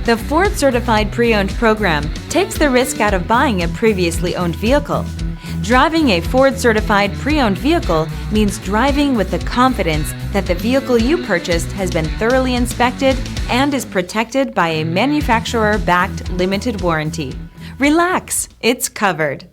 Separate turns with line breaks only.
The Ford Certified Pre-Owned program takes the risk out of buying a previously owned vehicle. Driving a Ford Certified Pre-Owned vehicle means driving with the confidence that the vehicle you purchased has been thoroughly inspected and is protected by a manufacturer-backed limited warranty. Relax, it's covered.